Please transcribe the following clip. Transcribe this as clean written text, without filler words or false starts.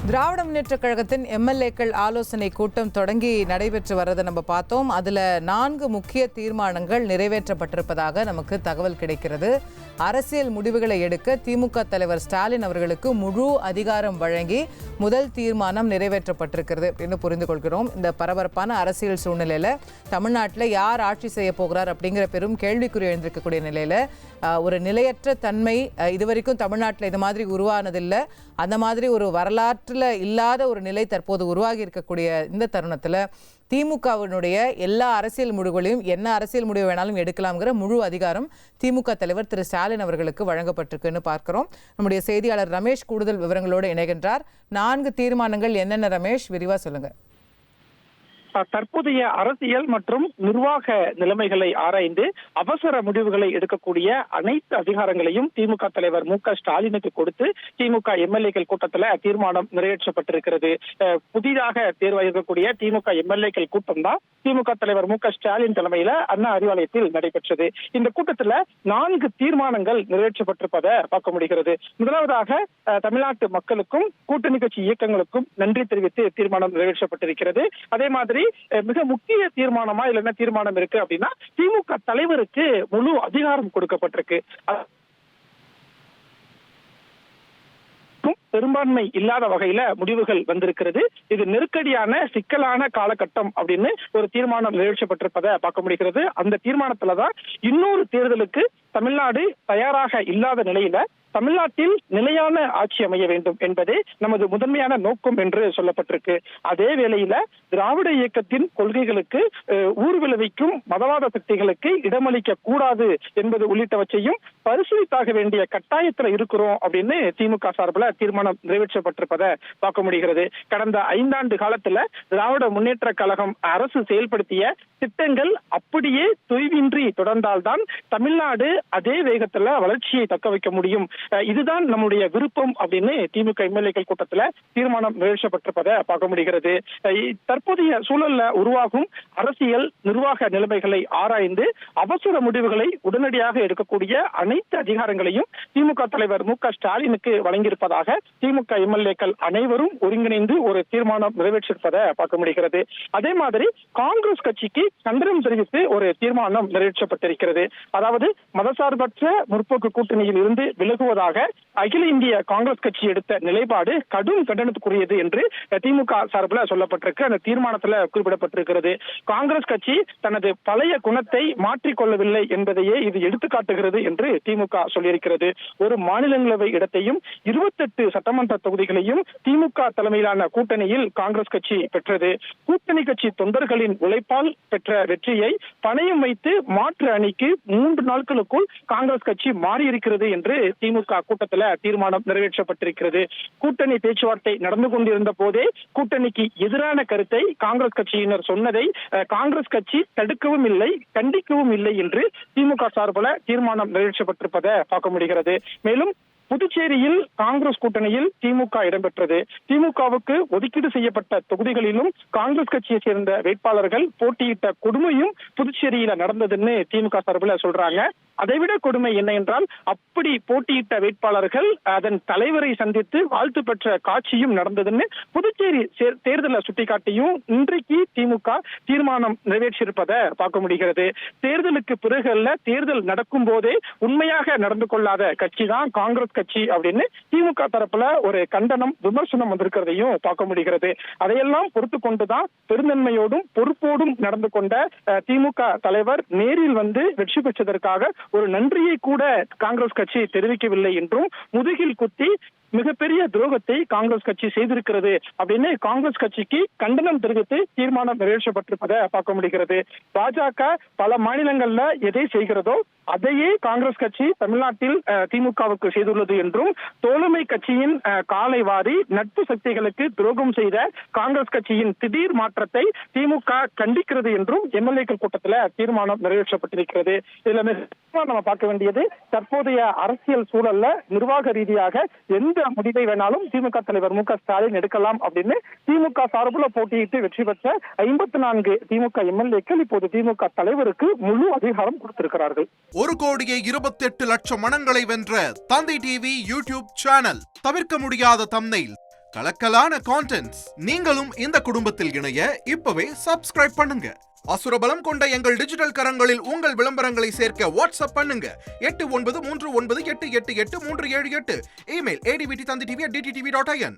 திராவிட முன்னேற்ற கழகத்தின் எம்எல்ஏக்கள் ஆலோசனை கூட்டம் தொடங்கி நடைபெற்று வர்றதை நம்ம பார்த்தோம். அதில் 4 முக்கிய தீர்மானங்கள் நிறைவேற்றப்பட்டிருப்பதாக நமக்கு தகவல் கிடைக்கிறது. அரசியல் முடிவுகளை எடுக்க திமுக தலைவர் ஸ்டாலின் அவர்களுக்கு முழு அதிகாரம் வழங்கி முதல் தீர்மானம் நிறைவேற்றப்பட்டிருக்கிறது அப்படின்னு புரிந்து கொள்கிறோம். இந்த பரபரப்பான அரசியல் சூழ்நிலையில் தமிழ்நாட்டில் யார் ஆட்சி செய்ய போகிறார் அப்படிங்கிற பெரும் கேள்விக்குறி எழுந்திருக்கக்கூடிய நிலையில் ஒரு நிலையற்ற தன்மை இதுவரைக்கும் தமிழ்நாட்டில் இது மாதிரி உருவானதில்லை. அந்த மாதிரி ஒரு வரலாற்றில் இல்லாத ஒரு நிலை தற்போது உருவாகி இருக்கக்கூடிய இந்த தருணத்தில் திமுகவினுடைய எல்லா அரசியல் முடிவுகளையும் என்ன அரசியல் முடிவு வேணாலும் எடுக்கலாம்ங்கிற முழு அதிகாரம் திமுக தலைவர் திரு ஸ்டாலின் அவர்களுக்கு வழங்கப்பட்டிருக்குன்னு பார்க்கிறோம். நம்முடைய செய்தியாளர் ரமேஷ் கூடுதல் விவரங்களோடு இணைகின்றார். 4 தீர்மானங்கள் என்னென்ன ரமேஷ், விரிவா சொல்லுங்க. தற்போதைய அரசியல் மற்றும் நிர்வாக நிலைமைகளை ஆராய்ந்து அவசர முடிவுகளை எடுக்கக்கூடிய அனைத்து அதிகாரங்களையும் திமுக தலைவர் மு க ஸ்டாலினுக்கு கொடுத்து திமுக எம்எல்ஏக்கள் கூட்டத்தில் தீர்மானம் நிறைவேற்றப்பட்டிருக்கிறது. புதிதாக தேர்வாயிருக்கக்கூடிய திமுக எம்எல்ஏக்கள் கூட்டம் தான் திமுக தலைவர் மு க ஸ்டாலின் தலைமையில அண்ணா அறிவாலயத்தில் நடைபெற்றது. இந்த கூட்டத்தில் 4 தீர்மானங்கள் நிறைவேற்றப்பட்டிருப்பதை பார்க்க முடிகிறது. முதலாவதாக தமிழ்நாட்டு மக்களுக்கும் கூட்டணி கட்சி இயக்கங்களுக்கும் நன்றி தெரிவித்து தீர்மானம் நிறைவேற்றப்பட்டிருக்கிறது. அதே மாதிரி மிக முக்கிய தீர்மானமா இல்ல என்ன தீர்மானம் இருக்கு அப்படின்னா, திமுக தலைவருக்கு முழு அதிகாரம் கொடுக்கப்பட்டிருக்கு. பெரும்பான்மை இல்லாத வகையில முடிவுகள் வந்திருக்கிறது. இது நெருக்கடியான சிக்கலான காலகட்டம் அப்படின்னு ஒரு தீர்மானம் நிறைவேற்றப்பட்டிருப்பதை பார்க்க முடிகிறது. அந்த தீர்மானத்துலதான் இன்னொரு தேர்தலுக்கு தமிழ்நாடு தயாராக இல்லாத நிலையில தமிழ்நாட்டில் நிலையான ஆட்சி அமைய வேண்டும் என்பதே நமது முதன்மையான நோக்கம் என்று சொல்லப்பட்டிருக்கு. அதே வேளையில திராவிட இயக்கத்தின் கொள்கைகளுக்கு ஊர் விளைவிக்கும் மதவாத சக்திகளுக்கு இடமளிக்க கூடாது என்பது உள்ளிட்டவற்றையும் பரிசீலித்தாக வேண்டிய கட்டாயத்துல இருக்கிறோம் அப்படின்னு திமுக சார்பில் தீர்மானம் நிறைவேற்றப்பட்டிருப்பதை பார்க்க முடிகிறது. கடந்த 5 ஆண்டு காலத்துல திராவிட முன்னேற்ற கழகம் அரசு செயல்படுத்திய திட்டங்கள் அப்படியே தொய்வின்றி தொடர்ந்தால்தான் தமிழ்நாடு அதே வேகத்துல வளர்ச்சியை தக்க வைக்க முடியும். இதுதான் நம்முடைய விருப்பம் அப்படின்னு திமுக எம்எல்ஏக்கள் கூட்டத்தில் தீர்மானம் நிறைவேற்றப்பட்டிருப்பதை பார்க்க முடிகிறது. தற்போதைய சூழல்ல உருவாகும் அரசியல் நிர்வாக நிலைமைகளை ஆராய்ந்து அவசர முடிவுகளை உடனடியாக எடுக்கக்கூடிய அனைத்து அதிகாரங்களையும் திமுக தலைவர் மு க ஸ்டாலினுக்கு வழங்கியிருப்பதாக திமுக எம்எல்ஏக்கள் அனைவரும் ஒருங்கிணைந்து ஒரு தீர்மானம் நிறைவேற்றிருப்பதை பார்க்க முடிகிறது. அதே மாதிரி காங்கிரஸ் கட்சிக்கு கண்டனம் தெரிவித்து ஒரு தீர்மானம் நிறைவேற்றப்பட்டிருக்கிறது. அதாவது மதசார்பற்ற முற்போக்கு கூட்டணியில் இருந்து விலகுவதாக அகில இந்திய காங்கிரஸ் கட்சி எடுத்த நிலைப்பாடு கடும் கண்டனத்துக்குரியது என்று திமுக சார்பில் சொல்லப்பட்டிருக்கு. அந்த தீர்மானத்தில் குறிப்பிடப்பட்டிருக்கிறது. காங்கிரஸ் கட்சி தனது பழைய குணத்தை மாற்றிக்கொள்ளவில்லை என்பதையே இது எடுத்துக்காட்டுகிறது என்று திமுக சொல்லியிருக்கிறது. ஒரு மாநிலங்களவை இடத்தையும் 28 சட்டமன்ற தொகுதிகளையும் திமுக தலைமையிலான கூட்டணியில் காங்கிரஸ் கட்சி பெற்றது. கூட்டணி கட்சி தொண்டர்களின் உழைப்பால் பெற்ற வெற்றியை பணயம் வைத்து மாற்று அணிக்கு 3 நாட்களுக்குள் காங்கிரஸ் கட்சி மாறியிருக்கிறது என்று திமுக கூட்டத்தில் தீர்மானம் நிறைவேற்றப்பட்டிருக்கிறது. கூட்டணி பேச்சுவார்த்தை நடந்து கொண்டிருந்த போதே கூட்டணிக்கு எதிரான கருத்தை காங்கிரஸ் கட்சியினர் சொன்னதை காங்கிரஸ் கட்சி தடுக்கவும் இல்லை, கண்டிக்கவும் இல்லை என்று திமுக சார்பில் தீர்மானம் நிறைவேற்றப்பட்டிருப்பதை பார்க்க முடிகிறது. மேலும் புதுச்சேரியில் காங்கிரஸ் கூட்டணியில் திமுக இடம்பெற்றது. திமுகவுக்கு ஒதுக்கீடு செய்யப்பட்ட தொகுதிகளிலும் காங்கிரஸ் கட்சியை சேர்ந்த வேட்பாளர்கள் போட்டியிட்ட கொடுமையும் புதுச்சேரியில நடந்ததுன்னு திமுக சார்பில் சொல்றாங்க. அதைவிட கொடுமை என்ன என்றால், அப்படி போட்டியிட்ட வேட்பாளர்கள் அதன் தலைவரை சந்தித்து வாழ்த்து பெற்ற காட்சியும் நடந்ததுன்னு புதுச்சேரி தேர்தலை சுட்டிக்காட்டியும் இன்றைக்கு திமுக தீர்மானம் நிறைவேற்றியிருப்பதை பார்க்க முடிகிறது. தேர்தலுக்கு பிறகு அல்ல, தேர்தல் நடக்கும் போதே உண்மையாக நடந்து கொள்ளாத கட்சி தான் காங்கிரஸ் கட்சி அப்படின்னு திமுக தரப்புல ஒரு கண்டனம் விமர்சனம் வந்திருக்கிறதையும் பார்க்க முடிகிறது. அதையெல்லாம் பொறுத்து கொண்டுதான் பெருந்தன்மையோடும் பொறுப்போடும் நடந்து கொண்ட திமுக தலைவர் நேரில் வந்து வெற்றி பெற்றதற்காக ஒரு நன்றியை கூட காங்கிரஸ் கட்சி தெரிவிக்கவில்லை என்றும், முதுகில் குத்தி மிகப்பெரிய துரோகத்தை காங்கிரஸ் கட்சி செய்திருக்கிறது அப்படின்னு காங்கிரஸ் கட்சிக்கு கண்டனம் தெரிவித்து தீர்மானம் நிறைவேற்றப்பட்டிருப்பதை பார்க்க முடிகிறது. பாஜக பல மாநிலங்கள்ல எதை செய்கிறதோ அதையே காங்கிரஸ் கட்சி தமிழ்நாட்டில் திமுகவுக்கு செய்துள்ளது என்றும், தோழமை கட்சியின் காலை வாரி நட்பு சக்திகளுக்கு துரோகம் செய்த காங்கிரஸ் கட்சியின் திடீர் மாற்றத்தை திமுக கண்டிக்கிறது என்றும் எம்எல்ஏக்கள் கூட்டத்தில் தீர்மானம் நிறைவேற்றப்பட்டிருக்கிறது. இதுல நம்ம பார்க்க வேண்டியது, தற்போதைய அரசியல் சூழல்ல நிர்வாக ரீதியாக எந்த முடிவை வேணாலும் திமுக தலைவர் மு க ஸ்டாலின் எடுக்கலாம் அப்படின்னு திமுக சார்புல போட்டியிட்டு வெற்றி பெற்ற 54 திமுக எம்எல்ஏக்கள் இப்போது திமுக தலைவருக்கு முழு அதிகாரம் கொடுத்திருக்கிறார்கள். 1,28,00,000 மனங்களை வென்ற தந்தி டிவி யூடியூப் சேனல். தவிர்க்க முடியாத தம்ப்நெயில், கலக்கலான கான்டென்ட்ஸ். நீங்களும் இந்த குடும்பத்தில் இணைய இப்பவே சப்ஸ்கிரைப் பண்ணுங்க. அசுரபலம் கொண்ட எங்கள் டிஜிட்டல் கரங்களில் உங்கள் விளம்பரங்களை சேர்க்க வாட்ஸ்அப் பண்ணுங்க. 8939888838. Email advttv@dttv.in.